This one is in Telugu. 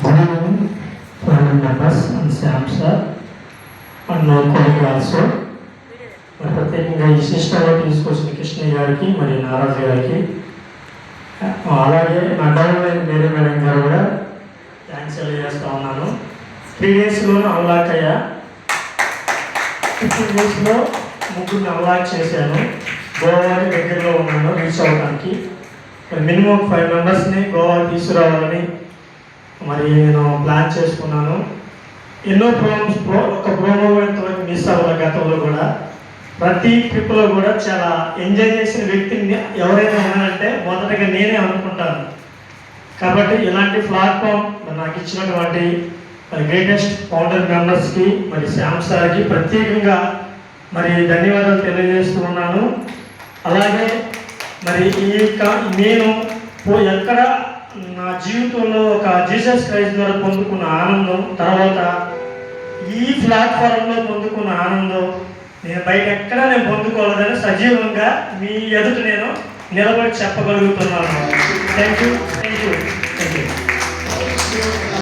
Good evening, family members and Sam sir and my colleague also. మరి ప్రత్యేకంగా ఈ సిస్టంలో తీసుకొచ్చిన కృష్ణయ్య గారికి మరియు నారాజు గారికి అలాగే నా డౌన్లైన్ వేరే మేడం గారు కూడా థ్యాంక్స్ తెలియజేస్తూ ఉన్నాను. 3 డేస్లోనూ అన్లాక్ అయ్యా. 15 డేస్లో ముగ్గురిని అన్లాక్ చేశాను. గోవాకి దగ్గరలో ఉన్నాను రీచ్ అవ్వడానికి. మినిమం 5 మెంబర్స్ని గోవాకి తీసుకురావాలని మరి నేను ప్లాన్ చేసుకున్నాను. ఎన్నో ఒక ప్రోమో ఇంతవరకు మిస్ అవ్వాలి. గతంలో కూడా ప్రతి ట్రిప్లో కూడా చాలా ఎంజాయ్ చేసిన వ్యక్తిని ఎవరైనా ఉన్నారంటే మొదటగా నేనే అనుకుంటాను. కాబట్టి ఇలాంటి ప్లాట్ఫామ్ నాకు ఇచ్చినటువంటి మరి గ్రేటెస్ట్ ఫౌండర్ మెంబర్స్కి మరి శ్యామ్ సార్కి ప్రత్యేకంగా మరి ధన్యవాదాలు తెలియజేస్తూ ఉన్నాను. అలాగే మరి నేను ఎక్కడ నా జీవితంలో ఒక జీసస్ క్రైస్ట్ ద్వారా పొందుకున్న ఆనందం, తర్వాత ఈ ప్లాట్ఫారంలో పొందుకున్న ఆనందం నేను బయట ఎక్కడ నేను పొందుకోలేదని సజీవంగా మీ ఎదుట నేను నిలబడి చెప్పగలుగుతున్నాను. Thank you.